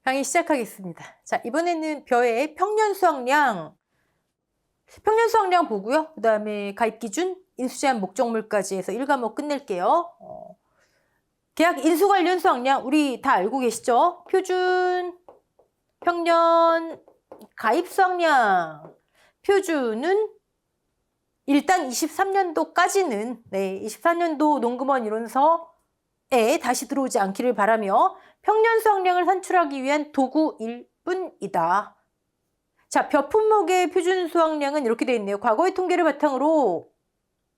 강의 시작하겠습니다. 자, 이번에는 벼의 평년 수확량 보고요. 그 다음에 가입 기준, 인수 제한 목적물까지 해서 1과목 끝낼게요. 계약 인수 관련 수확량 우리 다 알고 계시죠? 표준, 평년, 가입 수확량. 표준은 일단 23년도까지는 24년도 농금원 이론서에 다시 들어오지 않기를 바라며 평년 수확량을 산출하기 위한 도구일 뿐이다. 자, 벼 품목의 표준 수확량은 이렇게 되어 있네요. 과거의 통계를 바탕으로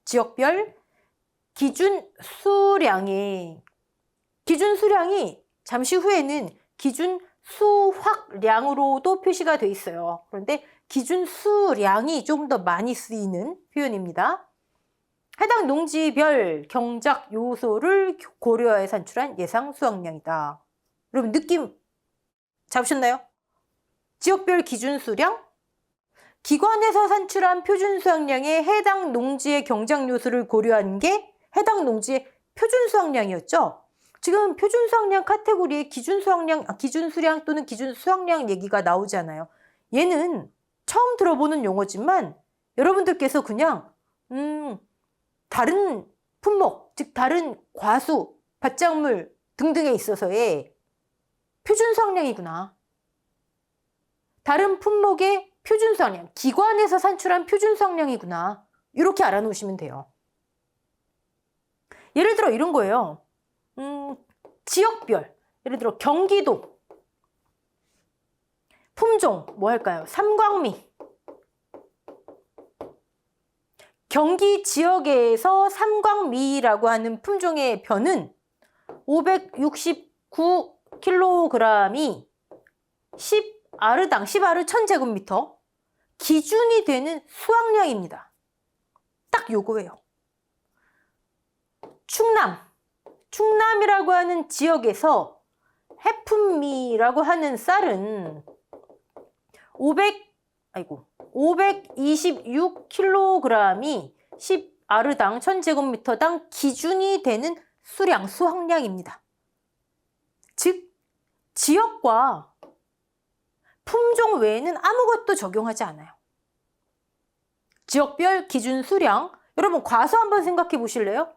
지역별 기준 수량이 잠시 후에는 기준 수확량으로도 표시가 되어 있어요. 그런데 기준 수량이 좀 더 많이 쓰이는 표현입니다. 해당 농지별 경작 요소를 고려하여 산출한 예상 수확량이다. 여러분 느낌 잡으셨나요? 지역별 기준 수량, 기관에서 산출한 표준 수확량에 해당 농지의 경작 요소를 고려한 게 해당 농지의 표준 수확량이었죠. 지금 표준 수확량 카테고리에 기준 수량 또는 기준 수확량 얘기가 나오잖아요. 얘는 처음 들어보는 용어지만 여러분들께서 그냥 다른 품목, 즉 다른 과수, 밭작물 등등에 있어서의 표준 수확량이구나. 다른 품목의 표준 수확량, 기관에서 산출한 표준 수확량이구나. 이렇게 알아놓으시면 돼요. 예를 들어 이런 거예요. 지역별, 예를 들어 경기도, 품종, 뭐 할까요? 삼광미. 경기 지역에서 삼광미라고 하는 품종의 벼는 569kg이 10아르당 10아르 1000제곱미터 기준이 되는 수확량입니다. 딱 요거예요. 충남이라고 하는 지역에서 해품미라고 하는 쌀은 526kg이 10아르당 1000제곱미터당 기준이 되는 수확량입니다. 즉, 지역과 품종 외에는 아무것도 적용하지 않아요. 지역별 기준 수량, 여러분 과수 한번 생각해 보실래요?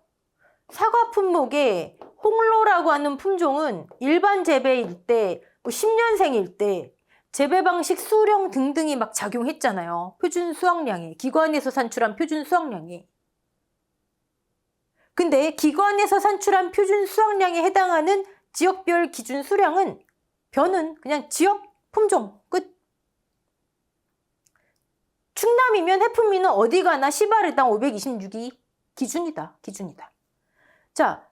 사과 품목에 홍로라고 하는 품종은 일반 재배일 때, 10년생일 때 재배 방식, 수령 등등이 막 작용했잖아요. 표준 수확량에, 기관에서 산출한 표준 수확량에. 근데 기관에서 산출한 표준 수확량에 해당하는 지역별 기준 수량은 벼는 그냥 지역, 품종, 끝. 충남이면 해품미는 어디 가나 10아르당 526이 기준이다. 자,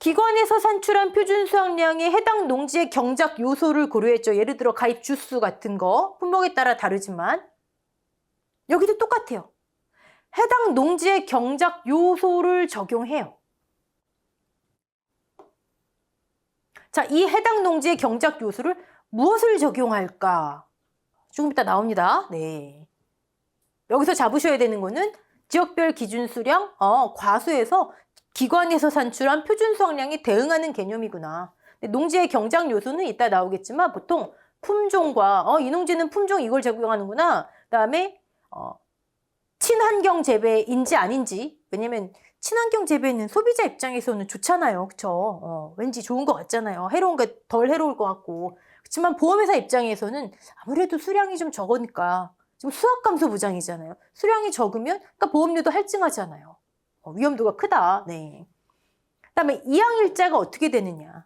기관에서 산출한 표준 수확량에 해당 농지의 경작 요소를 고려했죠. 예를 들어 가입 주수 같은 거, 품목에 따라 다르지만 여기도 똑같아요. 해당 농지의 경작 요소를 적용해요. 자, 이 해당 농지의 경작 요소를 무엇을 적용할까? 조금 이따 나옵니다. 네. 여기서 잡으셔야 되는 거는 지역별 기준 수량, 과수에서 기관에서 산출한 표준 수확량에 대응하는 개념이구나. 농지의 경작 요소는 이따 나오겠지만 보통 품종과 이 농지는 품종 이걸 적용하는구나. 그다음에 친환경 재배인지 아닌지. 왜냐면 친환경 재배는 소비자 입장에서는 좋잖아요. 그쵸? 왠지 좋은 것 같잖아요. 해로운 게 덜 해로울 것 같고. 그렇지만 보험회사 입장에서는 아무래도 수량이 좀 적으니까 지금 수확 감소 부장이잖아요. 수량이 적으면 그러니까 보험료도 할증하잖아요. 위험도가 크다. 네. 그다음에 이항일자가 어떻게 되느냐.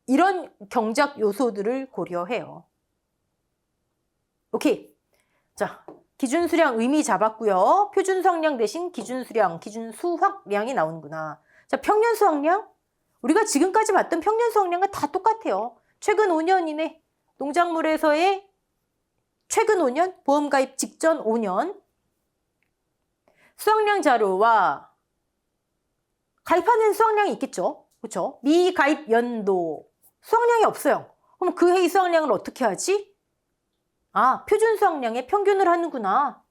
이런 경작 요소들을 고려해요. 오케이. 자, 기준 수량 의미 잡았고요. 표준 수확량 대신 기준 수량, 기준 수확량이 나오는구나. 자, 평년 수확량. 우리가 지금까지 봤던 평년 수확량은 다 똑같아요. 최근 5년 이내 농작물에서의 최근 5년, 보험 가입 직전 5년 수확량 자료와 가입하는 수확량이 있겠죠. 그렇죠? 미가입 연도 수확량이 없어요. 그럼 그 해의 수확량을 어떻게 하지? 표준 수확량의 평균을 하는구나.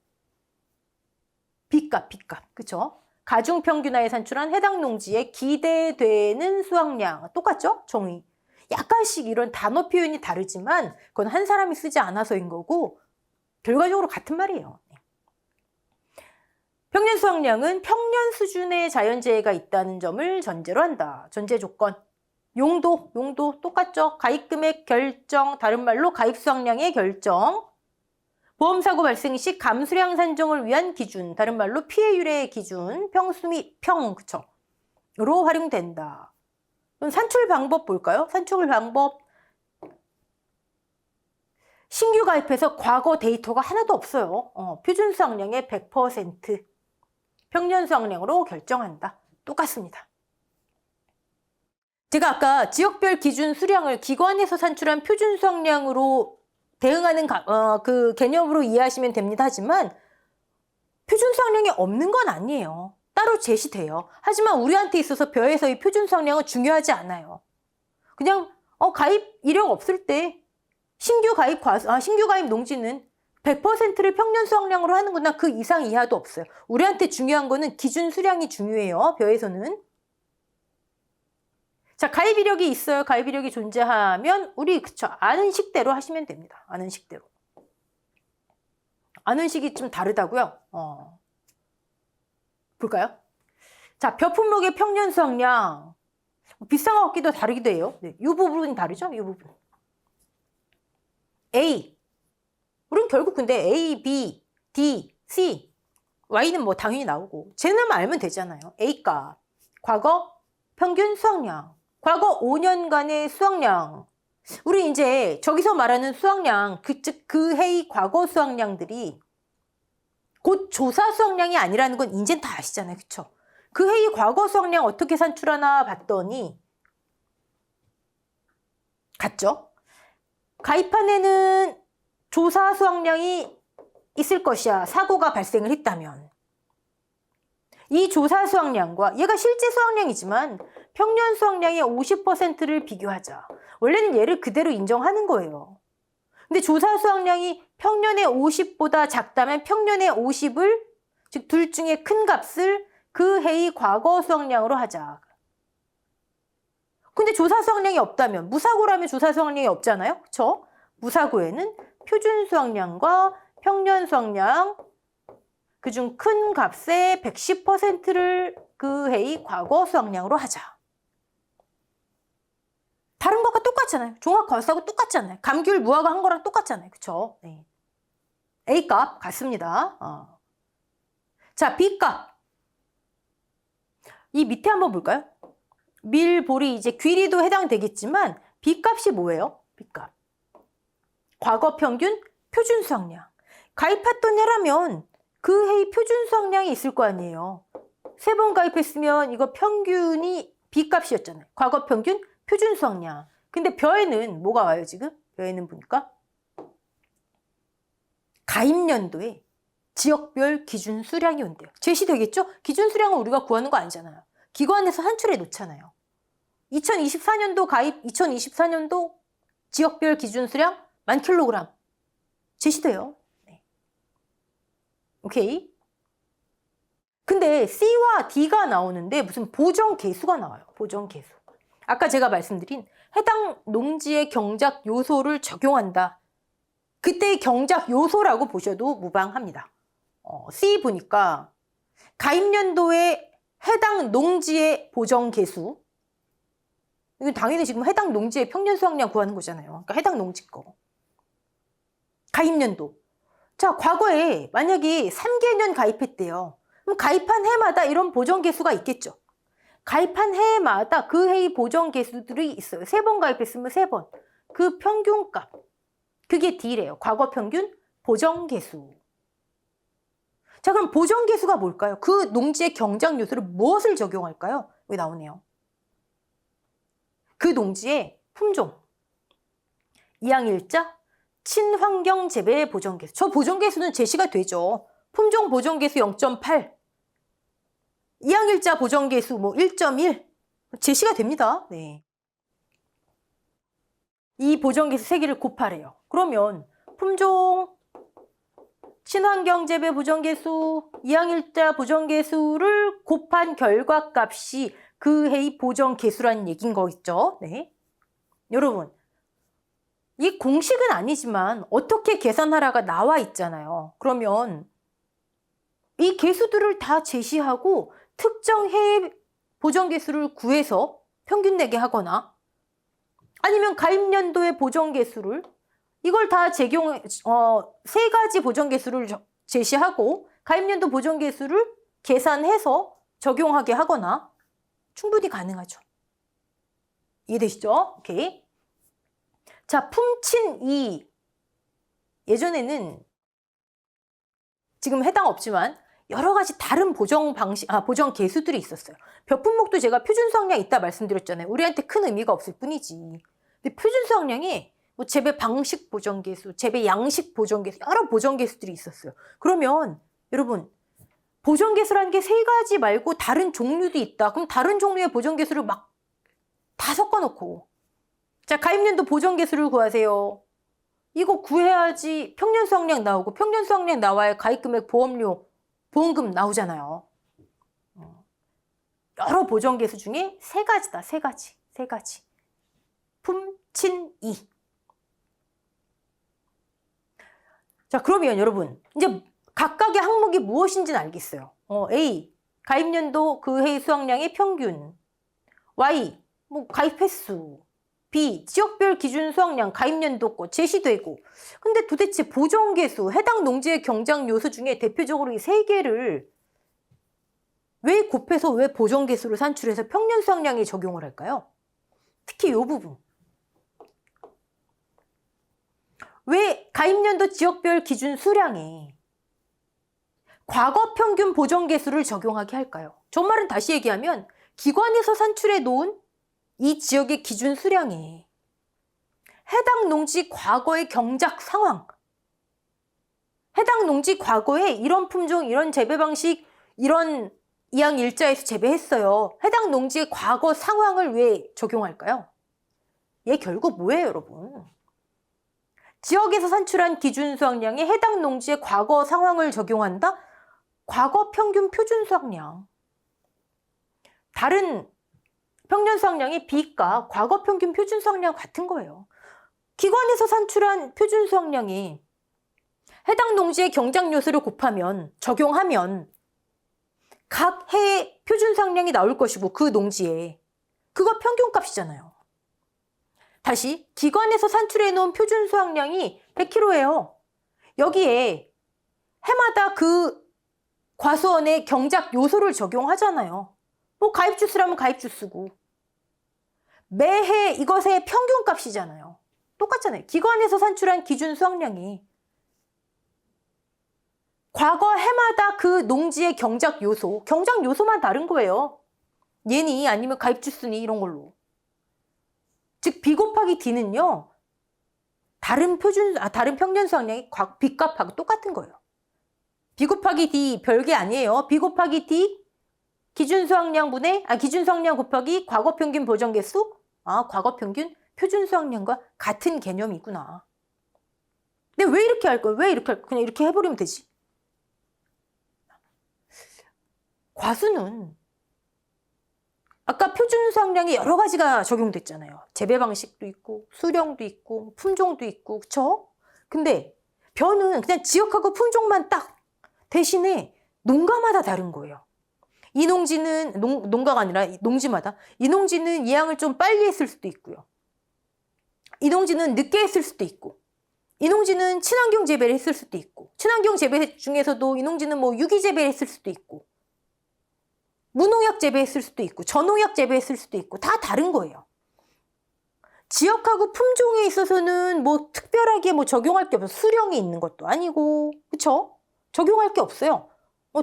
B값. 그렇죠? 가중 평균하에 산출한 해당 농지에 기대되는 수확량. 똑같죠? 정의. 약간씩 이런 단어 표현이 다르지만 그건 한 사람이 쓰지 않아서인 거고 결과적으로 같은 말이에요. 평년 수확량은 평년 수준의 자연재해가 있다는 점을 전제로 한다. 전제 조건. 용도 똑같죠. 가입금액 결정, 다른 말로 가입 수확량의 결정. 보험사고 발생 시 감수량 산정을 위한 기준, 다른 말로 피해율의 기준, 평수 및 그쵸? 로 활용된다. 그럼 산출 방법 볼까요? 산출 방법. 신규 가입해서 과거 데이터가 하나도 없어요. 표준 수확량의 100%. 평년 수확량으로 결정한다. 똑같습니다. 제가 아까 지역별 기준 수량을 기관에서 산출한 표준 수확량으로 대응하는 그 개념으로 이해하시면 됩니다. 하지만 표준 수확량이 없는 건 아니에요. 따로 제시돼요. 하지만 우리한테 있어서 벼에서의 표준 수확량은 중요하지 않아요. 그냥 가입 이력 없을 때 신규 가입 농지는 100%를 평년 수확량으로 하는구나. 그 이상 이하도 없어요. 우리한테 중요한 거는 기준 수량이 중요해요. 벼에서는. 자, 가입 이력이 있어요. 가입 이력이 존재하면 우리 아는 식대로 하시면 됩니다. 아는 식대로. 아는 식이 좀 다르다고요? 볼까요? 자, 벼 품목의 평년 수확량. 비슷한 것 같기도 다르기도 해요. 네, 이 부분이 다르죠? 이 부분. A. 우린 결국 근데 A, B, D, C, Y는 뭐 당연히 나오고 쟤는 알면 되잖아요. A 값. 과거 평균 수확량. 과거 5년간의 수확량. 우리 이제 저기서 말하는 수확량, 즉 그 해의 과거 수확량들이 곧 조사 수확량이 아니라는 건 이젠 다 아시잖아요. 그쵸? 그 해의 과거 수확량 어떻게 산출하나 봤더니 같죠? 가입한 해는 조사 수확량이 있을 것이야. 사고가 발생을 했다면. 이 조사 수확량과 얘가 실제 수확량이지만 평년 수확량의 50%를 비교하자. 원래는 얘를 그대로 인정하는 거예요. 근데 조사 수확량이 평년의 50보다 작다면 평년의 50을, 즉 둘 중에 큰 값을 그 해의 과거 수확량으로 하자. 근데 조사 수확량이 없다면, 무사고라면 조사 수확량이 없잖아요. 그쵸? 무사고에는 표준 수확량과 평년 수확량, 그중 큰 값의 110%를 그 해의 과거 수확량으로 하자. 다른 것과 똑같잖아요. 종합과세하고 똑같잖아요. 감귤 무화과 한 거랑 똑같잖아요. 그쵸? 네. A값 같습니다. 자, B값. 이 밑에 한번 볼까요? 밀, 보리, 이제 귀리도 해당되겠지만 B값이 뭐예요? B값. 과거 평균 표준 수확량. 가입했던 해라면 그 해의 표준 수확량이 있을 거 아니에요. 3번 가입했으면 이거 평균이 B값이었잖아요. 과거 평균 표준 수확량. 근데 벼에는 뭐가 와요 지금? 벼에는 보니까 가입연도에 지역별 기준 수량이 온대요. 제시되겠죠? 기준 수량은 우리가 구하는 거 아니잖아요. 기관에서 산출해 놓잖아요. 2024년도 가입, 2024년도 지역별 기준 수량 10,000kg 제시돼요. 네. 오케이. 근데 C와 D가 나오는데 무슨 보정 계수가 나와요. 보정 계수. 아까 제가 말씀드린 해당 농지의 경작 요소를 적용한다. 그때의 경작 요소라고 보셔도 무방합니다. C 보니까 가입연도에 해당 농지의 보정 계수. 이건 당연히 지금 해당 농지의 평년 수확량 구하는 거잖아요. 그러니까 해당 농지 거. 가입연도. 자, 과거에 만약에 3개년 가입했대요. 그럼 가입한 해마다 이런 보정 계수가 있겠죠. 가입한 해마다 그 해의 보정 계수들이 있어요. 3번 가입했으면 3번. 그 평균값. 그게 D래요. 과거 평균 보정 계수. 자, 그럼 보정 계수가 뭘까요? 그 농지의 경작 요소를 무엇을 적용할까요? 여기 나오네요. 그 농지의 품종, 이항일자, 친환경 재배 보정 계수. 저 보정 계수는 제시가 되죠. 품종 보정 계수 0.8. 이항일자 보정 계수 뭐 1.1 제시가 됩니다. 네. 이 보정 계수 3개를 곱하래요. 그러면 품종, 친환경 재배 보정 계수, 이항일자 보정 계수를 곱한 결과값이 그 해의 보정 계수라는 얘기인 거겠죠. 네. 여러분, 이 공식은 아니지만 어떻게 계산하라가 나와 있잖아요. 그러면 이 개수들을 다 제시하고 특정 해의 보정개수를 구해서 평균 내게 하거나 아니면 가입연도의 보정개수를 이걸 다 세 가지 보정개수를 제시하고 가입연도 보정개수를 계산해서 적용하게 하거나 충분히 가능하죠. 이해되시죠? 오케이. 자, 품친 2. 예전에는 지금 해당 없지만 여러 가지 다른 보정 개수들이 있었어요. 몇 품목도 제가 표준 수확량 있다 말씀드렸잖아요. 우리한테 큰 의미가 없을 뿐이지. 근데 표준 수확량이 뭐 재배 방식 보정 개수, 재배 양식 보정 개수, 여러 보정 개수들이 있었어요. 그러면 여러분, 보정 개수라는 게 세 가지 말고 다른 종류도 있다. 그럼 다른 종류의 보정 개수를 막 다 섞어놓고, 자, 가입연도 보정 개수를 구하세요. 이거 구해야지 평년 수확량 나오고, 평년 수확량 나와야 가입금액, 보험료, 보험금 나오잖아요. 여러 보정 개수 중에 세 가지다. 세 가지. 품친 2. 자, 그러면 여러분, 이제 각각의 항목이 무엇인지는 알겠어요. A, 가입연도 그 해의 수확량의 평균. Y, 뭐 가입 횟수. B, 지역별 기준 수확량, 가입연도권 제시되고. 근데 도대체 보정개수, 해당 농지의 경작 요소 중에 대표적으로 이 세 개를 왜 곱해서 왜 보정개수를 산출해서 평년 수확량에 적용을 할까요? 특히 이 부분. 왜 가입연도 지역별 기준 수량에 과거 평균 보정개수를 적용하게 할까요? 정말은 다시 얘기하면 기관에서 산출해 놓은 이 지역의 기준 수량에 해당 농지 과거의 경작 상황, 해당 농지 과거에 이런 품종, 이런 재배 방식, 이런 이항 일자에서 재배했어요. 해당 농지의 과거 상황을 왜 적용할까요? 얘 결국 뭐예요, 여러분? 지역에서 산출한 기준 수확량에 해당 농지의 과거 상황을 적용한다? 과거 평균 표준 수확량. 다른 평년 수확량의 B가 과거 평균 표준 수확량 같은 거예요. 기관에서 산출한 표준 수확량이 해당 농지의 경작 요소를 곱하면, 적용하면 각 해의 표준 수확량이 나올 것이고 그 농지에 그거 평균값이잖아요. 다시 기관에서 산출해 놓은 표준 수확량이 100kg예요. 여기에 해마다 그 과수원의 경작 요소를 적용하잖아요. 뭐 가입 주수라면 가입 주수고 매해 이것의 평균값이잖아요. 똑같잖아요. 기관에서 산출한 기준 수확량이 과거 해마다 그 농지의 경작 요소만 다른 거예요. 얘니 아니면 가입 주수니 이런 걸로. 즉 B 곱하기 D는요. 다른 평년 수확량이 B값하고 똑같은 거예요. B 곱하기 D 별게 아니에요. B 곱하기 D 기준 수확량 곱하기 과거 평균 보정 개수. 과거 평균 표준 수확량과 같은 개념이구나. 근데 왜 이렇게 할 거예요? 그냥 이렇게 해버리면 되지. 과수는 아까 표준 수확량이 여러 가지가 적용됐잖아요. 재배 방식도 있고 수령도 있고 품종도 있고, 그쵸? 근데 벼는 그냥 지역하고 품종만 딱, 대신에 농가마다 다른 거예요. 이 농지는 농가가 아니라 농지마다 이 농지는 이항을 좀 빨리 했을 수도 있고요. 이 농지는 늦게 했을 수도 있고, 이 농지는 친환경 재배를 했을 수도 있고, 친환경 재배 중에서도 이 농지는 뭐 유기 재배를 했을 수도 있고, 무농약 재배했을 수도 있고, 저농약 재배했을 수도 있고, 다 다른 거예요. 지역하고 품종에 있어서는 뭐 특별하게 뭐 적용할 게 없어요. 수령이 있는 것도 아니고, 그쵸? 적용할 게 없어요.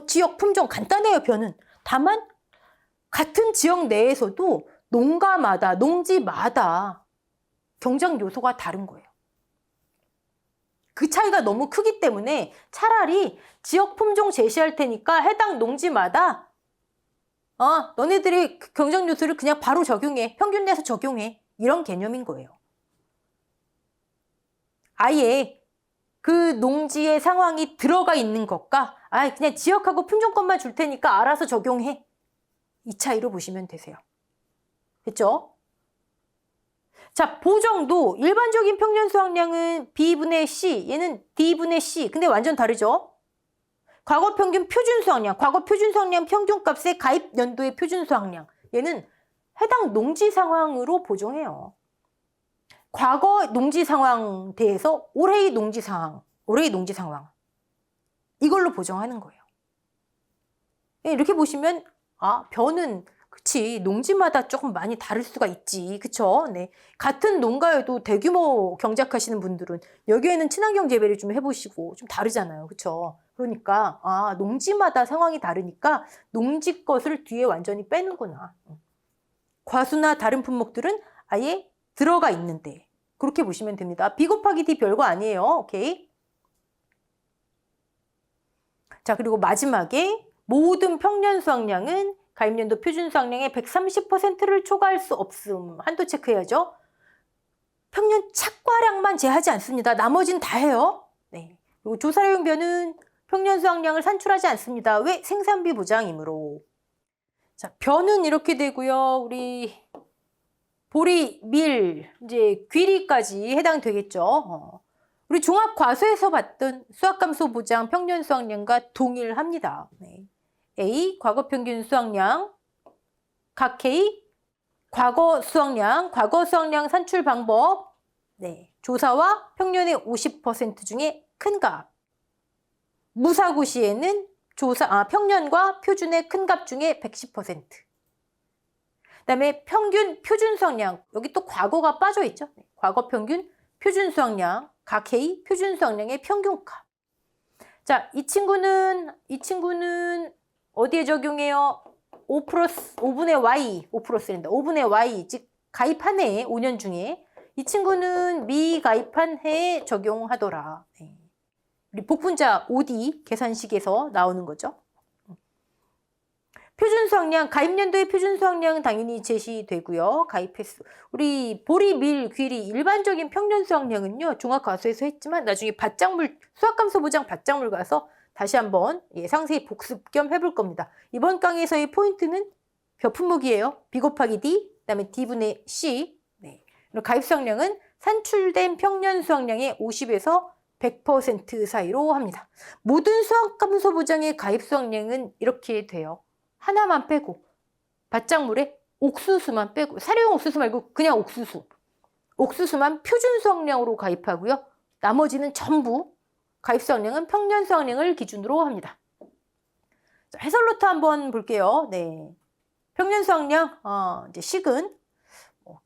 지역 품종 간단해요, 벼는. 다만 같은 지역 내에서도 농가마다, 농지마다 경작 요소가 다른 거예요. 그 차이가 너무 크기 때문에 차라리 지역 품종 제시할 테니까 해당 농지마다 너네들이 경작 요소를 그냥 바로 적용해. 평균 내서 적용해. 이런 개념인 거예요. 아예 그 농지의 상황이 들어가 있는 것과 그냥 지역하고 품종권만 줄 테니까 알아서 적용해. 이 차이로 보시면 되세요. 됐죠? 자, 보정도 일반적인 평년 수확량은 B분의 C, 얘는 D분의 C. 근데 완전 다르죠? 과거 평균 표준 수확량, 과거 표준 수확량 평균값의 가입 연도의 표준 수확량. 얘는 해당 농지 상황으로 보정해요. 과거 농지 상황 대해서 올해의 농지 상황, 이걸로 보정하는 거예요. 이렇게 보시면 벼는 그치, 농지마다 조금 많이 다를 수가 있지, 그쵸? 네. 같은 농가여도 대규모 경작하시는 분들은 여기에는 친환경 재배를 좀 해보시고 좀 다르잖아요, 그쵸? 그러니까 농지마다 상황이 다르니까 농지 것을 뒤에 완전히 빼는구나. 과수나 다른 품목들은 아예 들어가 있는데 그렇게 보시면 됩니다. B 곱하기 D 별거 아니에요. 오케이. 자, 그리고 마지막에 모든 평년 수확량은 가입연도 표준 수확량의 130%를 초과할 수 없음. 한도 체크해야죠. 평년 착과량만 제하지 않습니다. 나머지는 다 해요. 네. 그리고 조사료용벼는 평년 수확량을 산출하지 않습니다. 왜? 생산비 보장이므로. 자, 벼는 이렇게 되고요. 우리 보리, 밀, 이제 귀리까지 해당되겠죠. 우리 종합과수에서 봤던 수확감소 보장 평년 수확량과 동일합니다. 네. A, 과거 평균 수확량, 각 K, 과거 수확량 산출 방법, 네. 조사와 평년의 50% 중에 큰 값. 무사고 시에는 평년과 표준의 큰 값 중에 110%. 그다음에 평균 표준 수확량, 여기 또 과거가 빠져 있죠. 과거 평균 표준 수확량, 각 K 표준 수확량의 평균값. 자, 이 친구는 어디에 적용해요? 5 플러스 5분의 Y, 5 플러스랜다. 5분의 Y, 즉 가입한 해 5년 중에 이 친구는 미가입한 해에 적용하더라. 네. 우리 복분자 OD 계산식에서 나오는 거죠. 표준 수확량, 가입연도의 표준 수확량은 당연히 제시되고요. 가입 횟수. 우리 보리, 밀, 귀리 일반적인 평년 수확량은요. 종합과수에서 했지만 나중에 수확감소 보장 밭작물 가서 다시 한번 상세히 복습 겸 해볼 겁니다. 이번 강의에서의 포인트는 벼 품목이에요. B 곱하기 D, 그다음에 D분의 C. 네. 그리고 가입 수확량은 산출된 평년 수확량의 50에서 100% 사이로 합니다. 모든 수확감소 보장의 가입 수확량은 이렇게 돼요. 하나만 빼고 밭작물에 옥수수만 빼고 사료용 옥수수 말고 그냥 옥수수만 표준 수확량으로 가입하고요. 나머지는 전부 가입 수확량은 평년 수확량을 기준으로 합니다. 자, 해설노트 한번 볼게요. 네. 평년 수확량, 이제 식은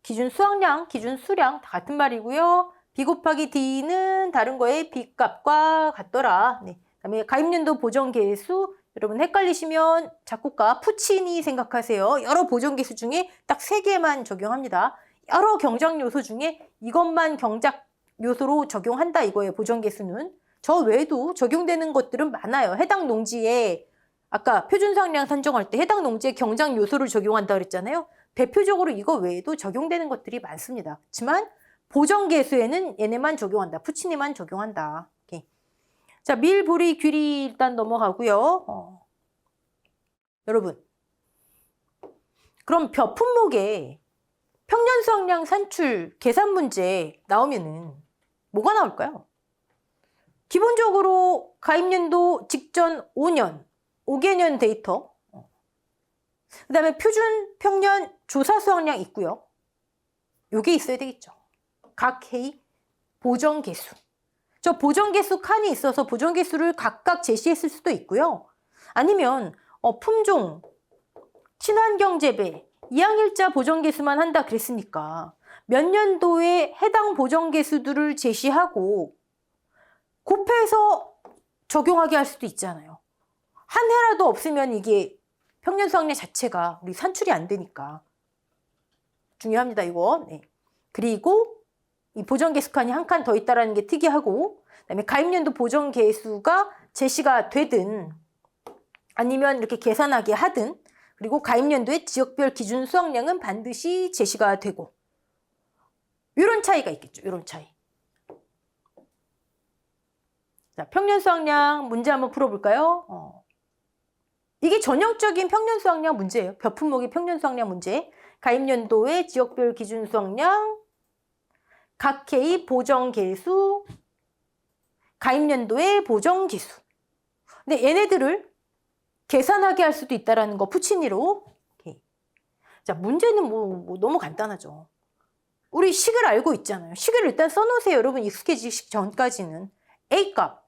기준 수확량, 기준 수량 다 같은 말이고요. B 곱하기 D는 다른 거에 B 값과 같더라. 네. 그다음에 가입연도 보정 개수, 여러분 헷갈리시면 작곡가 푸치니 생각하세요. 여러 보정 개수 중에 딱 3개만 적용합니다. 여러 경작 요소 중에 이것만 경작 요소로 적용한다 이거예요. 보정 개수는. 저 외에도 적용되는 것들은 많아요. 해당 농지에 아까 표준 수확량 산정할 때 해당 농지에 경작 요소를 적용한다 그랬잖아요. 대표적으로 이거 외에도 적용되는 것들이 많습니다. 그렇지만 보정 개수에는 얘네만 적용한다. 푸치니만 적용한다. 오케이. 자, 밀, 보리, 귀리 일단 넘어가고요. 여러분, 그럼 벼 품목에 평년 수확량 산출 계산 문제 나오면은 뭐가 나올까요? 기본적으로 가입연도 직전 5년, 5개년 데이터, 그 다음에 표준 평년 조사 수확량 있고요. 요게 있어야 되겠죠. 각 K 보정 개수. 저 보정 개수 칸이 있어서 보정 개수를 각각 제시했을 수도 있고요. 아니면 품종, 친환경 재배, 이항일자 보정 개수만 한다 그랬으니까 몇 년도에 해당 보정 개수들을 제시하고 곱해서 적용하게 할 수도 있잖아요. 한 해라도 없으면 이게 평년 수확량 자체가 우리 산출이 안 되니까 중요합니다, 이거. 네. 그리고 이 보정 개수 칸이 한 칸 더 있다라는 게 특이하고, 그다음에 가입연도 보정 개수가 제시가 되든 아니면 이렇게 계산하게 하든, 그리고 가입연도의 지역별 기준 수확량은 반드시 제시가 되고, 이런 차이가 있겠죠. 이런 차이. 자, 평년 수확량 문제 한번 풀어볼까요? 이게 전형적인 평년 수확량 문제예요. 벼 품목의 평년 수확량 문제. 가입연도의 지역별 기준 수확량, 각 해의 보정개수, 가입연도의 보정개수. 근데 얘네들을 계산하게 할 수도 있다는 거 푸치니로. 오케이. 자, 문제는 뭐 너무 간단하죠. 우리 식을 알고 있잖아요. 식을 일단 써놓으세요. 여러분 익숙해지기 전까지는. A값,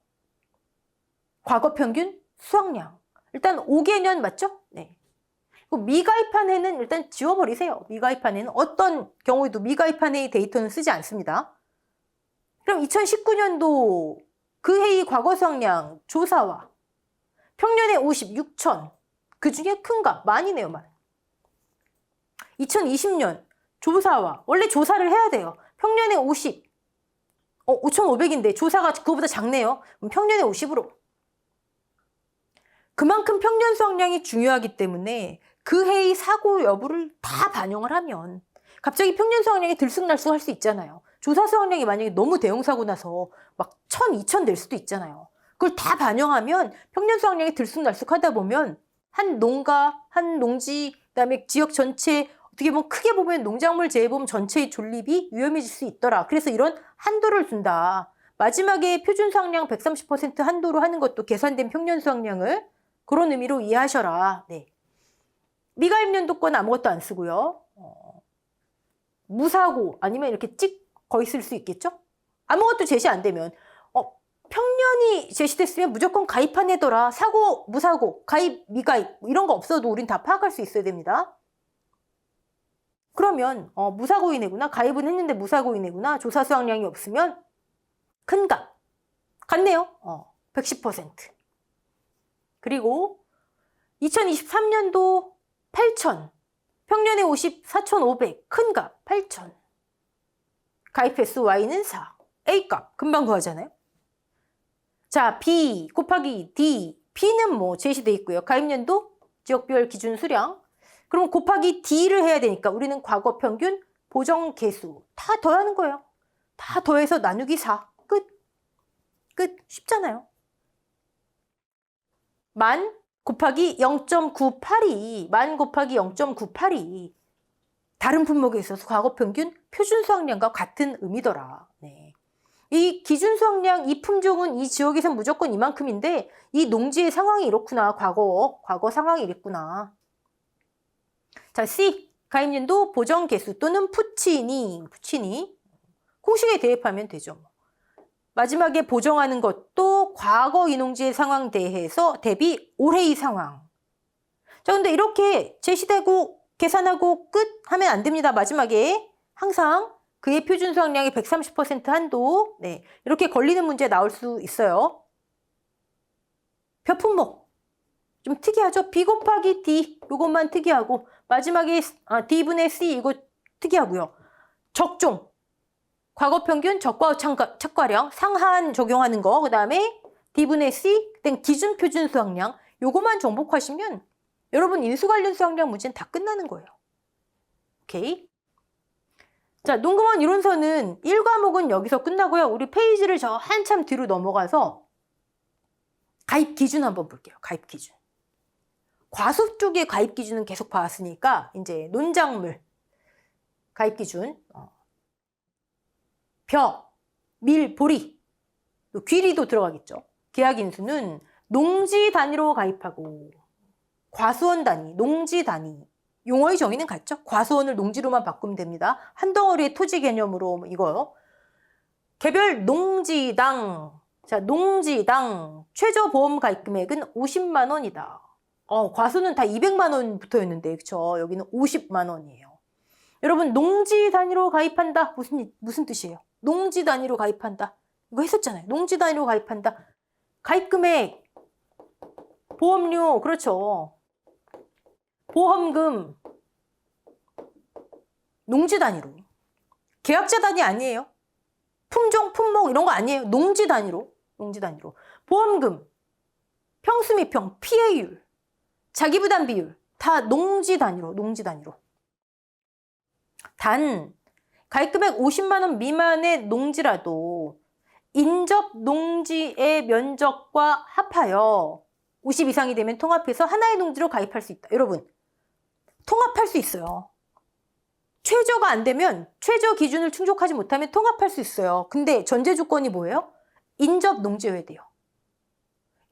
과거평균, 수확량. 일단 5개년 맞죠? 네. 미가입한 해는 일단 지워버리세요. 미가입한 해는 어떤 경우에도 미가입한 해의 데이터는 쓰지 않습니다. 그럼 2019년도 그 해의 과거 수확량 조사와 평년에 56천, 그 중에 큰 값, 만이네요, 만. 2020년 조사와, 원래 조사를 해야 돼요. 평년에 50, 5,500인데 조사가 그거보다 작네요. 그럼 평년에 50으로. 그만큼 평년 수확량이 중요하기 때문에 그 해의 사고 여부를 다 반영을 하면 갑자기 평년 수확량이 들쑥날쑥할 수 있잖아요. 조사 수확량이 만약에 너무 대형사고 나서 막 1,000, 2,000 될 수도 있잖아요. 그걸 다 반영하면 평년 수확량이 들쑥날쑥하다 보면 한 농가, 한 농지, 그다음에 지역 전체 어떻게 보면 크게 보면 농작물 재배보험 전체의 존립이 위험해질 수 있더라. 그래서 이런 한도를 둔다. 마지막에 표준 수확량 130% 한도로 하는 것도 계산된 평년 수확량을 그런 의미로 이해하셔라. 네. 미가입 연도권 아무것도 안 쓰고요. 무사고 아니면 이렇게 찍 거의 쓸 수 있겠죠? 아무것도 제시 안 되면 평년이 제시됐으면 무조건 가입한 해더라. 사고, 무사고, 가입, 미가입 이런 거 없어도 우린 다 파악할 수 있어야 됩니다. 그러면 무사고인 해구나. 가입은 했는데 무사고인 해구나. 조사 수확량이 없으면 큰 값. 같네요. 110%. 그리고 2023년도 8천. 평년에 50, 4,500. 큰 값. 8천. 가입 횟수 Y는 4. A값. 금방 구하잖아요. 자, B 곱하기 D. B는 뭐 제시돼 있고요. 가입연도, 지역별 기준 수량. 그럼 곱하기 D를 해야 되니까 우리는 과거 평균, 보정 개수 다 더하는 거예요. 다 더해서 나누기 4. 끝. 끝. 쉽잖아요. 만 곱하기 0.982. 만 곱하기 0.982. 다른 품목에 있어서 과거 평균, 표준 수확량과 같은 의미더라. 네. 이 기준 수확량, 이 품종은 이 지역에선 무조건 이만큼인데 이 농지의 상황이 이렇구나. 과거 상황이 이랬구나. 자, C. 가입연도 보정 개수 또는 푸치니. 공식에 대입하면 되죠. 마지막에 보정하는 것도 과거 이 농지의 상황 대비 올해의 상황. 자, 근데 이렇게 제시되고 계산하고 끝 하면 안 됩니다. 마지막에 항상 그의 표준 수확량의 130% 한도. 네, 이렇게 걸리는 문제 나올 수 있어요. 몇 품목. 좀 특이하죠? B 곱하기 D. 이것만 특이하고 마지막에 D분의 C 이거 특이하고요. 적종. 과거 평균, 적과 척과량, 상한 적용하는 거. 그 다음에 D분의 C, 그다음 기준 표준 수확량. 요거만 정복하시면 여러분 인수 관련 수확량 문제는 다 끝나는 거예요. 오케이? 자, 농금원 이론서는 1과목은 여기서 끝나고요. 우리 페이지를 저 한참 뒤로 넘어가서 가입 기준 한번 볼게요. 가입 기준. 과수 쪽의 가입 기준은 계속 봐왔으니까 이제 논작물 가입 기준. 벼, 밀, 보리, 귀리도 들어가겠죠. 계약 인수는 농지 단위로 가입하고 과수원 단위, 농지 단위. 용어의 정의는 같죠? 과수원을 농지로만 바꾸면 됩니다. 한 덩어리의 토지 개념으로 이거요. 개별 농지당, 자, 농지당 최저 보험 가입 금액은 50만 원이다. 과수는 다 200만 원 붙어있는데, 그쵸? 여기는 50만 원이에요. 여러분, 농지 단위로 가입한다. 무슨 뜻이에요? 농지 단위로 가입한다. 이거 했었잖아요. 농지 단위로 가입한다. 가입 금액, 보험료, 그렇죠. 보험금, 농지 단위로. 계약자 단위 아니에요. 품종, 품목 이런 거 아니에요. 농지 단위로. 보험금, 평수미평, 피해율, 자기부담 비율 다 농지 단위로. 단 가입금액 50만 원 미만의 농지라도 인접 농지의 면적과 합하여 50 이상이 되면 통합해서 하나의 농지로 가입할 수 있다. 여러분, 통합할 수 있어요. 최저가 안 되면 최저 기준을 충족하지 못하면 통합할 수 있어요. 근데 전제 조건이 뭐예요? 인접 농지여야 돼요.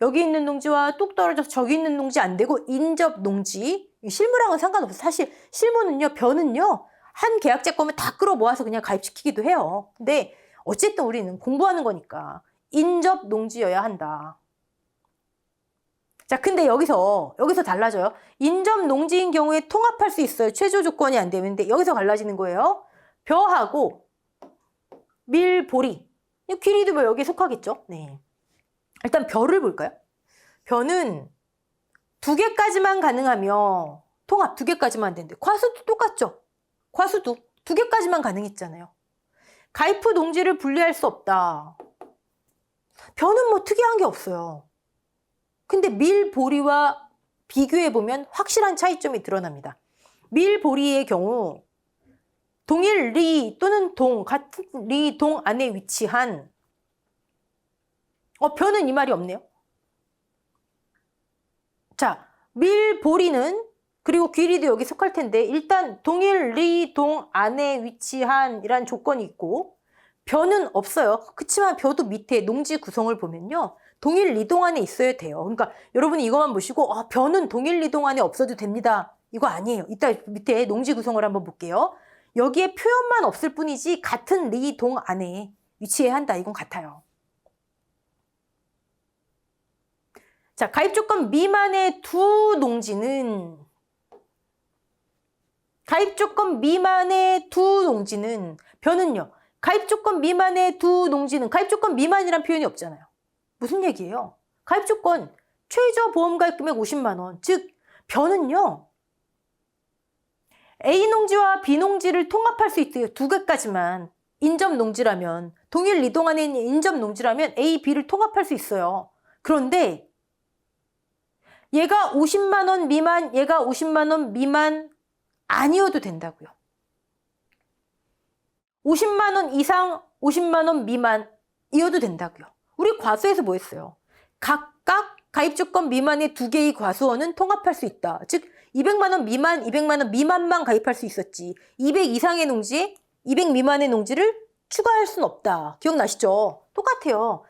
여기 있는 농지와 뚝 떨어져서 저기 있는 농지 안 되고 인접 농지. 실무랑은 상관없어요. 사실 실무는요, 변은요, 한 계약자 거면 다 끌어모아서 그냥 가입시키기도 해요. 근데 어쨌든 우리는 공부하는 거니까 인접 농지여야 한다. 자, 근데 여기서 달라져요. 인접 농지인 경우에 통합할 수 있어요. 최저 조건이 안 되는데 여기서 갈라지는 거예요. 벼하고 밀, 보리. 귀리도 뭐 여기에 속하겠죠. 네. 일단 벼를 볼까요? 벼는 2개까지만 가능하며 통합 2개까지만 안 되는데 과수도 똑같죠. 과수도 2개까지만 가능했잖아요. 가입 후 농지를 분리할 수 없다. 벼는 뭐 특이한 게 없어요. 근데 밀, 보리와 비교해보면 확실한 차이점이 드러납니다. 밀, 보리의 경우 동일 리 또는 동, 같은 리, 동 안에 위치한 벼는 이 말이 없네요. 자, 밀, 보리는 그리고 귀리도 여기 속할 텐데 일단 동일 리, 동 안에 위치한 이란 조건이 있고 벼는 없어요. 그렇지만 벼도 밑에 농지 구성을 보면요. 동일 리동 안에 있어야 돼요. 그러니까 여러분이 이것만 보시고 벼는 동일 리동 안에 없어도 됩니다. 이거 아니에요. 이따 밑에 농지 구성을 한번 볼게요. 여기에 표현만 없을 뿐이지 같은 리동 안에 위치해야 한다. 이건 같아요. 자, 가입 조건 미만의 두 농지는 벼는요. 가입 조건 미만의 두 농지는 가입 조건 미만이란 표현이 없잖아요. 무슨 얘기예요? 가입 조건 최저 보험 가입 금액 50만 원. 즉 벼는요. A 농지와 B 농지를 통합할 수 있대요. 2개까지만. 인접 농지라면 동일 리동 안에 있는 인접 농지라면 A, B를 통합할 수 있어요. 그런데 얘가 50만 원 미만, 얘가 50만 원 미만 아니어도 된다고요. 50만 원 이상, 50만 원 미만이어도 된다고요. 우리 과수에서 뭐 했어요? 각각 가입 조건 미만의 2개의 과수원은 통합할 수 있다. 즉 200만 원 미만, 200만 원 미만만 가입할 수 있었지. 200 이상의 농지에 200 미만의 농지를 추가할 수는 없다. 기억나시죠? 똑같아요.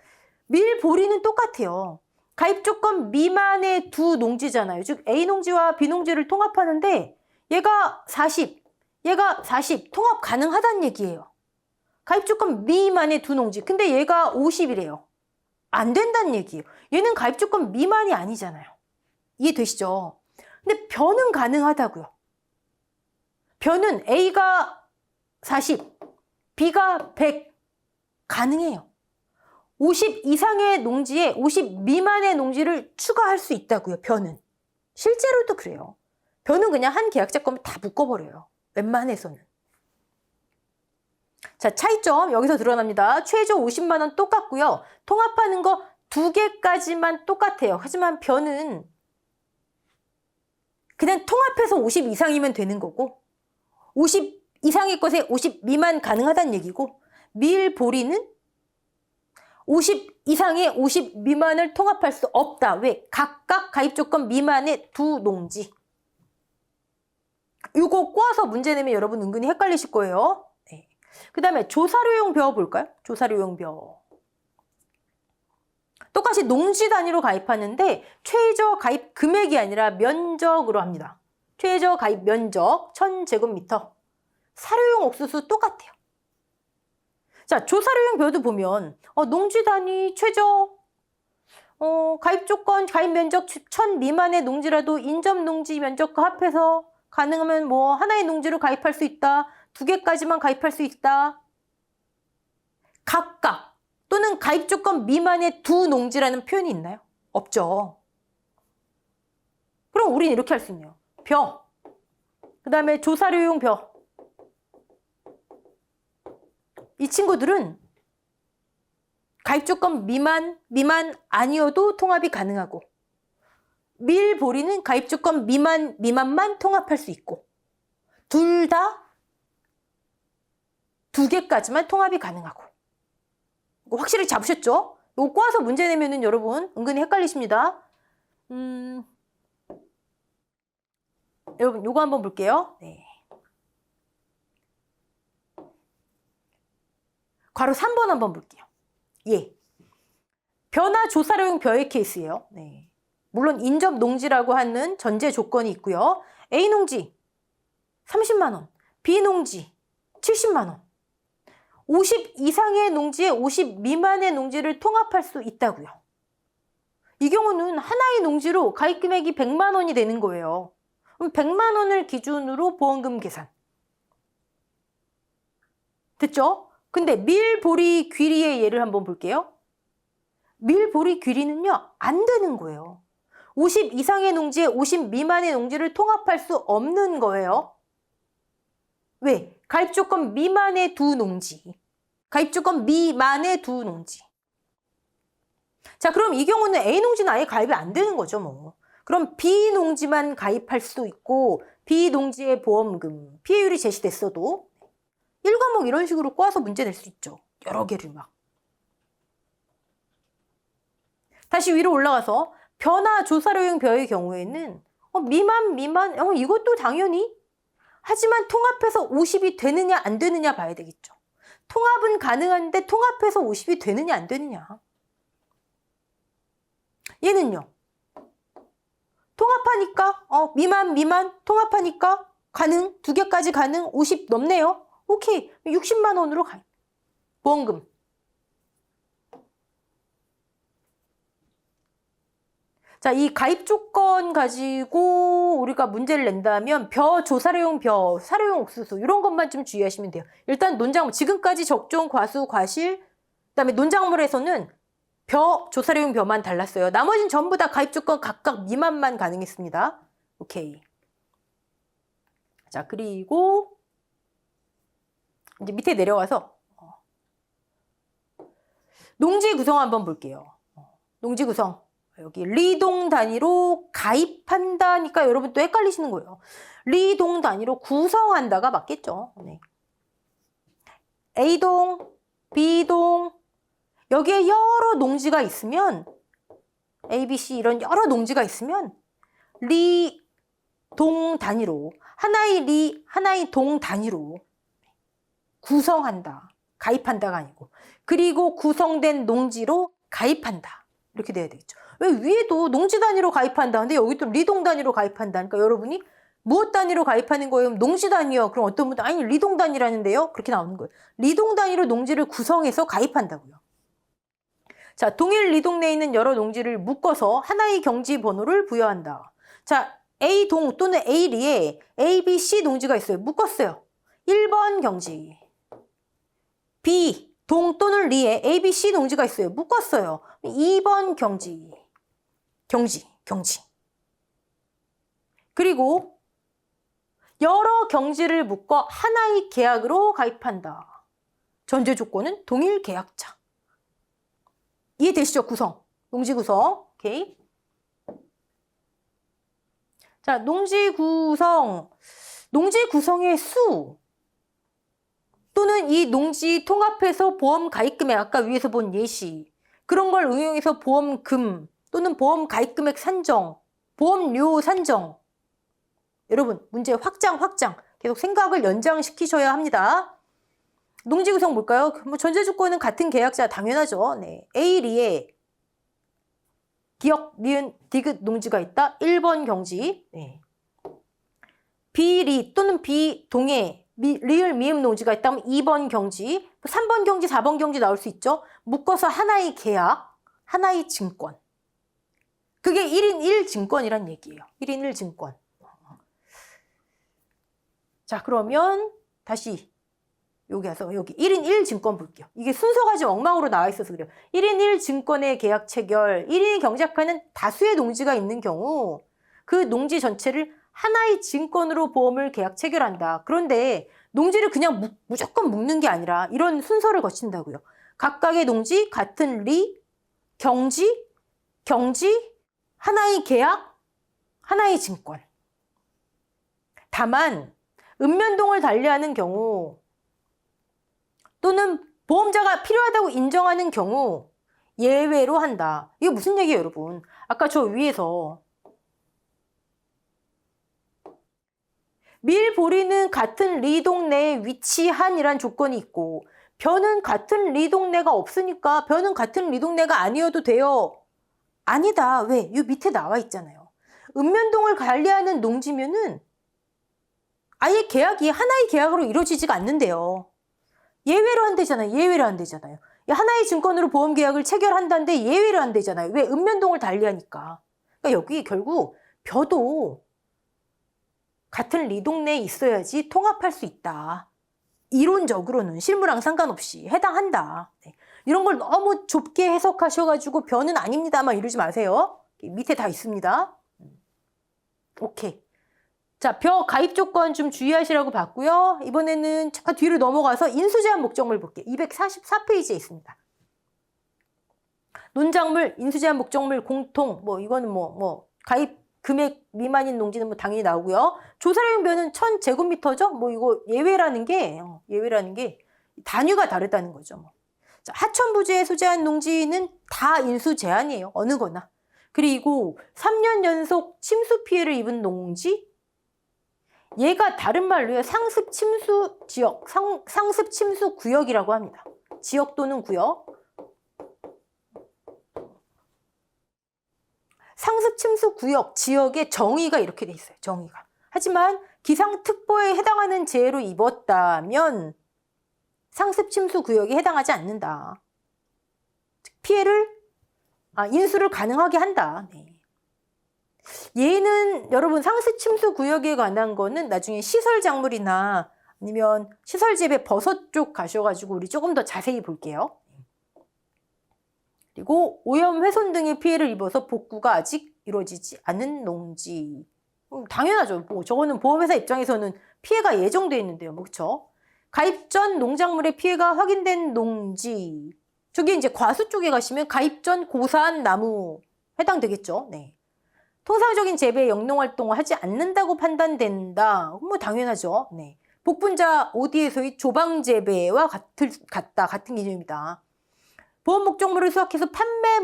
밀, 보리는 똑같아요. 가입 조건 미만의 두 농지잖아요. 즉 A 농지와 B 농지를 통합하는데 얘가 40, 얘가 40 통합 가능하다는 얘기예요. 가입 조건 미만의 두 농지. 근데 얘가 50이래요. 안 된다는 얘기예요. 얘는 가입 조건 미만이 아니잖아요. 이해되시죠? 근데 벼는 가능하다고요. 벼는 A가 40, B가 100 가능해요. 50 이상의 농지에 50 미만의 농지를 추가할 수 있다고요. 벼는. 실제로도 그래요. 벼는 그냥 한 계약자 거면 다 묶어버려요. 웬만해서는. 자, 차이점 여기서 드러납니다. 최저 50만 원 똑같고요. 통합하는 거 2개까지만 똑같아요. 하지만 벼는 그냥 통합해서 50 이상이면 되는 거고 50 이상의 것에 50 미만 가능하다는 얘기고 밀, 보리는 50 이상의 50 미만을 통합할 수 없다. 왜? 각각 가입 조건 미만의 두 농지. 이거 꼬아서 문제 내면 여러분 은근히 헷갈리실 거예요. 네. 그 다음에 조사료용 벼 볼까요? 조사료용 벼. 똑같이 농지 단위로 가입하는데 최저 가입 금액이 아니라 면적으로 합니다. 최저 가입 면적 1000제곱미터. 사료용 옥수수 똑같아요. 자, 조사료용 벼도 보면 농지 단위 최저 가입 조건 가입 면적 1000 미만의 농지라도 인접 농지 면적과 합해서 가능하면 뭐 하나의 농지로 가입할 수 있다. 2개까지만 가입할 수 있다. 각각 또는 가입 조건 미만의 두 농지라는 표현이 있나요? 없죠. 그럼 우리는 이렇게 할 수 있네요. 벼. 그 다음에 조사료용 벼. 이 친구들은 가입 조건 미만 아니어도 통합이 가능하고 밀, 보리는 가입 조건 미만만 통합할 수 있고 둘 다 2개까지만 통합이 가능하고 이거 확실히 잡으셨죠? 이거 꼬아서 문제 내면은 여러분 은근히 헷갈리십니다. 여러분 요거 한번 볼게요. 네. 괄호 3번 한번 볼게요. 예. 벼나 조사료용 벼의 케이스예요. 네. 물론 인접 농지라고 하는 전제 조건이 있고요. A 농지 30만 원, B 농지 70만 원. 50 이상의 농지에 50 미만의 농지를 통합할 수 있다고요. 이 경우는 하나의 농지로 가입 금액이 100만 원이 되는 거예요. 그럼 100만 원을 기준으로 보험금 계산. 됐죠? 근데 밀, 보리, 귀리의 예를 한번 볼게요. 밀, 보리, 귀리는요, 안 되는 거예요. 50 이상의 농지에 50 미만의 농지를 통합할 수 없는 거예요. 왜? 가입 조건 미만의 두 농지. 가입 조건 미만의 두 농지. 자, 그럼 이 경우는 A 농지는 아예 가입이 안 되는 거죠, 뭐. 그럼 B 농지만 가입할 수 있고 B 농지의 보험금, 피해율이 제시됐어도 1과목 이런 식으로 꼬아서 문제 낼 수 있죠. 여러 개를 막. 다시 위로 올라가서 벼나 조사료용 벼의 경우에는 미만, 이것도 당연히. 하지만 통합해서 50이 되느냐 안 되느냐 봐야 되겠죠. 통합은 가능한데 통합해서 50이 되느냐 안 되느냐. 얘는요. 통합하니까 미만 통합하니까 가능. 두 개까지 가능. 50 넘네요. 오케이. 60만 원으로 가요. 보험금. 자, 이 가입 조건 가지고 우리가 문제를 낸다면 벼, 조사료용 벼, 사료용 옥수수 이런 것만 좀 주의하시면 돼요. 일단 논작물, 지금까지 적종, 과수, 과실, 그다음에 논작물에서는 벼, 조사료용 벼만 달랐어요. 나머지는 전부 다 가입 조건 각각 미만만 가능했습니다. 오케이. 자, 그리고 이제 밑에 내려와서 농지 구성 한번 볼게요. 농지 구성. 여기 리동 단위로 가입한다니까 여러분 또 헷갈리시는 거예요. 리동 단위로 구성한다가 맞겠죠. 네. A동, B동, 여기에 여러 농지가 있으면 A, B, C 이런 여러 농지가 있으면 리동 단위로 하나의 동 단위로 구성한다. 가입한다가 아니고 그리고 구성된 농지로 가입한다. 이렇게 돼야 되겠죠. 왜 위에도 농지 단위로 가입한다. 근데 여기 또 리동 단위로 가입한다. 그러니까 여러분이 무엇 단위로 가입하는 거예요? 농지 단위요. 그럼 어떤 분들 아니 리동 단위라는데요. 그렇게 나오는 거예요. 리동 단위로 농지를 구성해서 가입한다고요. 자, 동일 리동 내에 있는 여러 농지를 묶어서 하나의 경지 번호를 부여한다. 자, A동 또는 A리에 A, B, C 농지가 있어요. 묶었어요. 1번 경지. B, 동 또는 리에 A, B, C 농지가 있어요. 묶었어요. 2번 경지. 경지. 그리고 여러 경지를 묶어 하나의 계약으로 가입한다. 전제 조건은 동일 계약자. 이해되시죠? 구성. 농지 구성. 오케이. 자, 농지 구성의 수 또는 이 농지 통합해서 보험 가입금액 아까 위에서 본 예시 그런 걸 응용해서 보험금 또는 보험 가입금액 산정, 보험료 산정. 여러분 문제 확장 계속 생각을 연장시키셔야 합니다. 농지 구성 볼까요? 뭐 전제 조건은 같은 계약자 당연하죠. 네. A리에 기역, 니은, 디귿 농지가 있다. 1번 경지. 네. B리 또는 B동에 리을, 미음 농지가 있다면 2번 경지, 3번 경지, 4번 경지 나올 수 있죠. 묶어서 하나의 계약, 하나의 증권. 그게 1인 1증권이란 얘기예요. 1인 1증권. 자, 그러면 다시 여기 1인 1증권 볼게요. 이게 순서가 지금 엉망으로 나와 있어서 그래요. 1인 1증권의 계약 체결, 1인이 경작하는 다수의 농지가 있는 경우 그 농지 전체를 하나의 증권으로 보험을 계약 체결한다. 그런데 농지를 그냥 무조건 묶는 게 아니라 이런 순서를 거친다고요. 각각의 농지, 같은 리, 경지, 하나의 계약, 하나의 증권. 다만 읍면동을 달리하는 경우 또는 보험자가 필요하다고 인정하는 경우 예외로 한다. 이게 무슨 얘기예요, 여러분? 아까 저 위에서 밀, 보리는 같은 리 동네에 위치한이란 조건이 있고 벼는 같은 리 동네가 없으니까 벼는 같은 리 동네가 아니어도 돼요. 아니다. 왜? 이 밑에 나와 있잖아요. 읍면동을 관리하는 농지면은 아예 계약이 하나의 계약으로 이루어지지가 않는데요. 예외로 한대잖아요. 예외로 한대잖아요. 하나의 증권으로 보험 계약을 체결한다는데 예외로 한대잖아요. 왜? 읍면동을 달리하니까. 그러니까 여기 결국 벼도 같은 리 동네에 있어야지 통합할 수 있다. 이론적으로는 실무랑 상관없이 해당한다. 네. 이런 걸 너무 좁게 해석하셔가지고 벼는 아닙니다. 막 이러지 마세요. 밑에 다 있습니다. 오케이. 자, 벼 가입 조건 좀 주의하시라고 봤고요. 이번에는 저 뒤로 넘어가서 인수제한 목적물 볼게요. 244페이지에 있습니다. 논작물, 인수제한 목적물 공통, 이거는 가입 금액 미만인 농지는 당연히 나오고요. 조사료용 벼는 1000제곱미터죠? 이거 예외라는 게 단위가 다르다는 거죠. 자, 하천 부지에 소재한 농지는 다 인수 제한이에요. 어느 거나. 그리고 3년 연속 침수 피해를 입은 농지, 얘가 다른 말로요. 상습 침수 지역, 상습 침수 구역이라고 합니다. 지역 또는 구역. 상습 침수 구역, 지역의 정의가 이렇게 돼 있어요. 정의가. 하지만 기상특보에 해당하는 재해로 입었다면 상습 침수 구역에 해당하지 않는다. 인수를 가능하게 한다. 네. 얘는 여러분 상습 침수 구역에 관한 거는 나중에 시설 작물이나 아니면 시설 재배 버섯 쪽 가셔가지고 우리 조금 더 자세히 볼게요. 그리고 오염 훼손 등의 피해를 입어서 복구가 아직 이루어지지 않은 농지. 당연하죠. 저거는 보험회사 입장에서는 피해가 예정돼 있는데요. 그렇죠? 가입 전 농작물의 피해가 확인된 농지. 저기 이제 과수 쪽에 가시면 가입 전 고사한 나무 해당되겠죠. 네. 통상적인 재배 영농 활동을 하지 않는다고 판단된다. 당연하죠. 네. 복분자 OD에서의 조방 재배와 같은 개념입니다. 보험 목적물을 수확해서 판매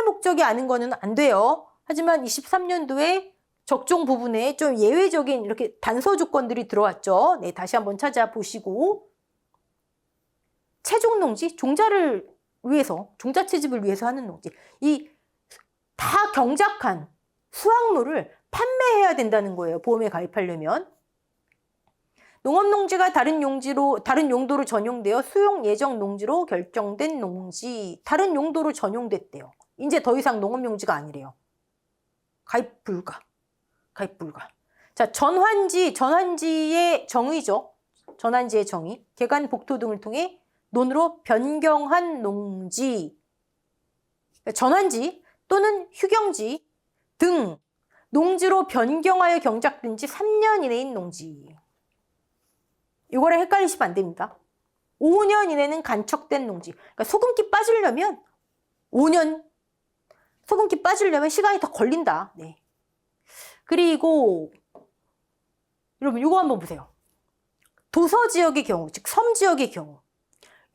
목적이 아닌 거는 안 돼요. 하지만 23년도에 적종 부분에 좀 예외적인 이렇게 단서 조건들이 들어왔죠. 네, 다시 한번 찾아보시고. 채종 농지, 종자를 위해서, 종자 채집을 위해서 하는 농지. 이 다 경작한 수확물을 판매해야 된다는 거예요. 보험에 가입하려면. 농업농지가 다른 용도로 전용되어 수용 예정 농지로 결정된 농지. 다른 용도로 전용됐대요. 이제 더 이상 농업용지가 아니래요. 가입 불가. 자, 전환지의 정의죠. 전환지의 정의. 개간 복토 등을 통해 논으로 변경한 농지. 전환지 또는 휴경지 등 농지로 변경하여 경작된 지 3년 이내인 농지. 이거랑 헷갈리시면 안 됩니다. 5년 이내는 간척된 농지. 그러니까 소금기 빠지려면 5년 소금기 빠지려면 시간이 더 걸린다. 네. 그리고 여러분 이거 한번 보세요. 도서 지역의 경우, 즉 섬 지역의 경우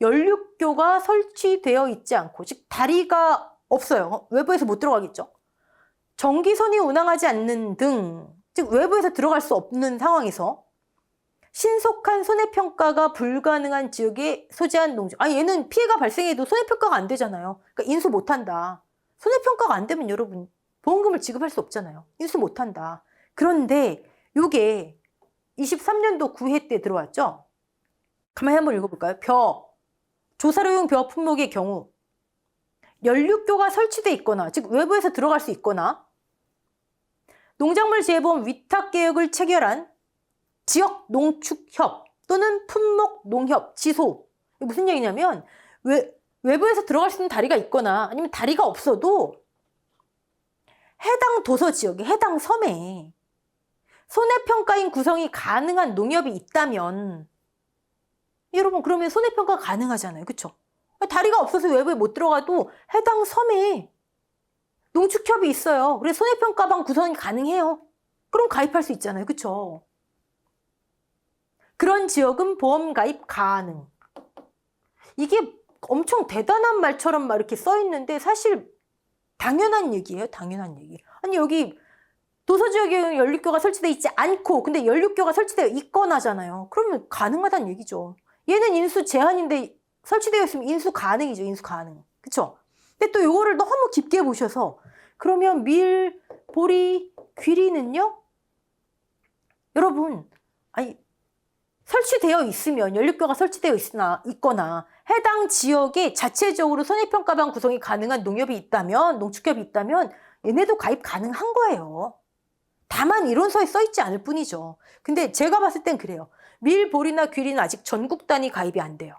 연륙교가 설치되어 있지 않고, 즉 다리가 없어요. 외부에서 못 들어가겠죠. 전기선이 운항하지 않는 등, 즉 외부에서 들어갈 수 없는 상황에서 신속한 손해평가가 불가능한 지역에 소재한 농지. 얘는 피해가 발생해도 손해평가가 안 되잖아요. 그러니까 인수 못한다. 손해평가가 안 되면 여러분 보험금을 지급할 수 없잖아요. 인수 못한다. 그런데 이게 23년도 9회 때 들어왔죠. 가만히 한번 읽어볼까요? 조사료용 벼 품목의 경우 연륙교가 설치돼 있거나, 즉 외부에서 들어갈 수 있거나, 농작물 재보험 위탁계획을 체결한 지역 농축협 또는 품목 농협 지소. 이게 무슨 얘기냐면 외부에서 들어갈 수 있는 다리가 있거나 아니면 다리가 없어도 해당 도서 지역에, 해당 섬에 손해평가인 구성이 가능한 농협이 있다면 여러분 그러면 손해평가 가능하잖아요. 그렇죠? 다리가 없어서 외부에 못 들어가도 해당 섬에 농축협이 있어요. 그래서 손해평가방 구성이 가능해요. 그럼 가입할 수 있잖아요. 그렇죠? 그런 지역은 보험 가입 가능. 이게 엄청 대단한 말처럼 막 이렇게 써 있는데 사실 당연한 얘기예요. 당연한 얘기. 아니 여기 도서지역에 연륙교가 설치되어 있지 않고 근데 연륙교가 설치되어 있거나잖아요. 그러면 가능하다는 얘기죠. 얘는 인수 제한인데 설치되어 있으면 인수 가능이죠. 인수 가능. 그쵸? 근데 또 요거를 너무 깊게 보셔서 그러면 밀, 보리, 귀리는요? 여러분, 아니 설치되어 있으면 연립교가 설치되어 있거나 해당 지역에 자체적으로 손해평가방 구성이 가능한 농협이 있다면, 농축협이 있다면 얘네도 가입 가능한 거예요. 다만 이론서에 써있지 않을 뿐이죠. 근데 제가 봤을 땐 그래요. 밀, 보리나 귀리는 아직 전국 단위 가입이 안 돼요.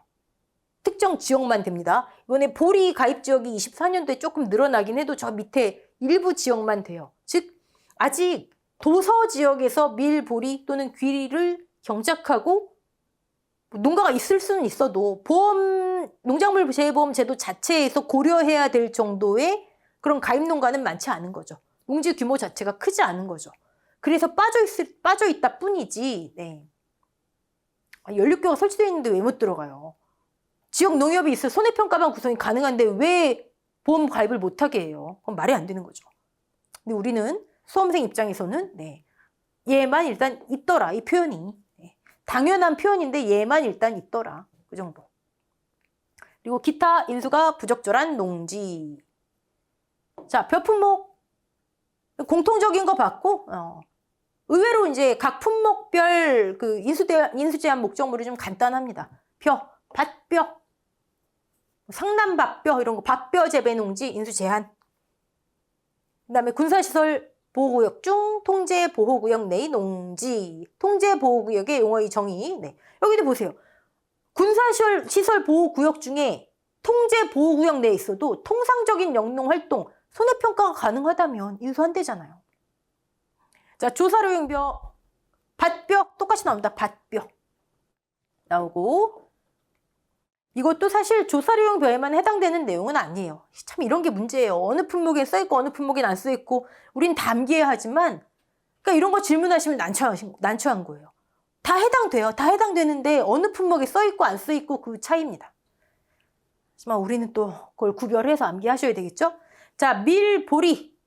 특정 지역만 됩니다. 이번에 보리 가입 지역이 24년도에 조금 늘어나긴 해도 저 밑에 일부 지역만 돼요. 즉 아직 도서 지역에서 밀, 보리 또는 귀리를 경작하고 농가가 있을 수는 있어도 농작물 재보험 제도 자체에서 고려해야 될 정도의 그런 가입 농가는 많지 않은 거죠. 농지 규모 자체가 크지 않은 거죠. 그래서 빠져 있다 뿐이지. 네. 연립교가 설치되어 있는데 왜 못 들어가요? 지역 농협이 있어 손해평가방 구성이 가능한데 왜 보험 가입을 못하게 해요? 그건 말이 안 되는 거죠. 근데 우리는 수험생 입장에서는 네. 얘만 일단 있더라. 이 표현이. 네. 당연한 표현인데 얘만 일단 있더라. 그 정도. 그리고 기타 인수가 부적절한 농지. 자, 벼 품목 공통적인 거 봤고 의외로 이제 각 품목별 그 인수 제한 목적물이 좀 간단합니다. 벼, 밭벼, 상남밭벼 이런 거 밭벼 재배 농지 인수 제한. 그다음에 군사시설 보호구역 중 통제 보호구역 내의 농지. 통제 보호구역의 용어의 정의. 네. 여기도 보세요. 군사시설 보호구역 중에 통제 보호구역 내에 있어도 통상적인 영농활동 손해평가가 가능하다면 인수한대잖아요. 자, 조사료용벼, 밭벼 똑같이 나옵니다. 밭벼 나오고 이것도 사실 조사료용벼에만 해당되는 내용은 아니에요. 참 이런 게 문제예요. 어느 품목에 써있고 어느 품목에 안 써있고 우린 담기해야 하지만 그러니까 이런 거 질문하시면 난처한 거예요. 다 해당돼요. 다 해당되는데 어느 품목에 써있고 안 써있고 그 차이입니다. 하지만 우리는 또 그걸 구별해서 암기하셔야 되겠죠? 자, 밀, 보리.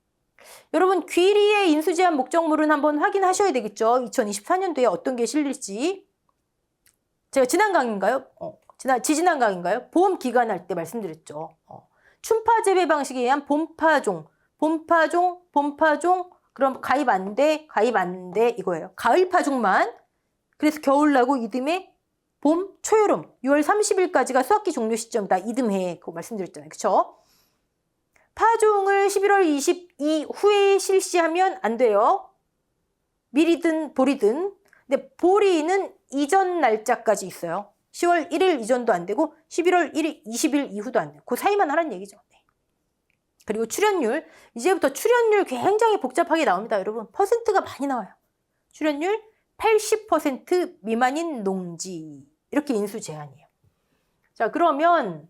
여러분 귀리의 인수제한 목적물은 한번 확인하셔야 되겠죠? 2024년도에 어떤 게 실릴지. 제가 지난 강인가요? 지지난 강인가요? 보험 기간할 때 말씀드렸죠. 춘파 재배 방식에 의한 봄파종, 그럼 가입 안 돼 이거예요. 가을 파종만. 그래서 겨울 나고 이듬해 봄, 초여름 6월 30일까지가 수확기 종료 시점이다. 이듬해 그거 말씀드렸잖아요. 그쵸? 파종을 11월 22 후에 실시하면 안 돼요. 밀이든 보리든. 근데 보리는 이전 날짜까지 있어요. 10월 1일 이전도 안 되고 11월 1일, 20일 이후도 안 돼요. 그 사이만 하라는 얘기죠. 네. 그리고 출연율. 이제부터 출연율 굉장히 복잡하게 나옵니다. 여러분 퍼센트가 많이 나와요. 출연율 80% 미만인 농지. 이렇게 인수 제한이에요. 자, 그러면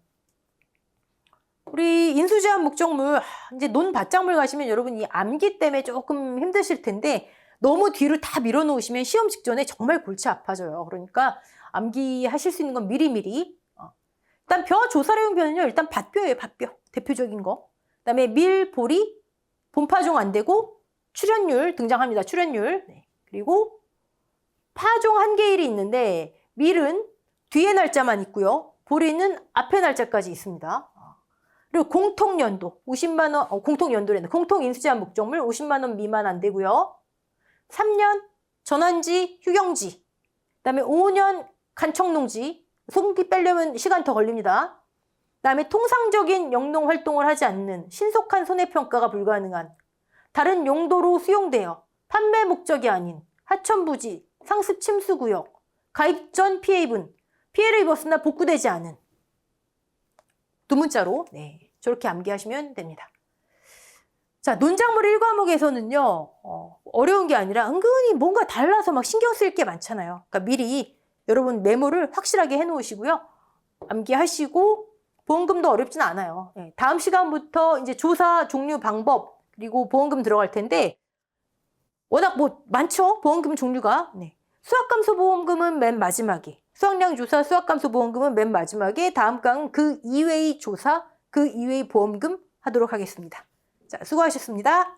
우리 인수 제한 목적물 이제 논밭작물 가시면 여러분 이 암기 때문에 조금 힘드실 텐데 너무 뒤로 다 밀어놓으시면 시험 직전에 정말 골치 아파져요. 그러니까 암기하실 수 있는 건 미리미리. 일단 벼 조사료용 벼는요. 일단 밭벼예요. 밭벼. 대표적인 거. 그다음에 밀, 보리, 봄파종 안 되고 출연율 등장합니다. 출연율. 네. 그리고 파종 한계일이 있는데 밀은 뒤에 날짜만 있고요. 보리는 앞에 날짜까지 있습니다. 그리고 공통연도 50만 원, 공통연도래네. 공통인수제한 목적물 50만 원 미만 안 되고요. 3년 전환지, 휴경지. 그다음에 5년 간청농지. 소금기 빼려면 시간 더 걸립니다. 그다음에 통상적인 영농 활동을 하지 않는 신속한 손해평가가 불가능한 다른 용도로 수용되어 판매 목적이 아닌 하천부지, 상습 침수구역, 가입 전 피해 입은, 피해를 입었으나 복구되지 않은 두 문자로 네, 저렇게 암기하시면 됩니다. 자, 논작물 1과목에서는요. 어려운 게 아니라 은근히 뭔가 달라서 막 신경 쓸 게 많잖아요. 그러니까 미리 여러분 메모를 확실하게 해놓으시고요. 암기하시고 보험금도 어렵진 않아요. 네, 다음 시간부터 이제 조사 종류 방법 그리고 보험금 들어갈 텐데 워낙 뭐 많죠. 보험금 종류가. 네. 수확감소보험금은 맨 마지막에, 수확량 조사 수확감소보험금은 맨 마지막에, 다음 강은 그 이외의 조사, 그 이외의 보험금 하도록 하겠습니다. 자, 수고하셨습니다.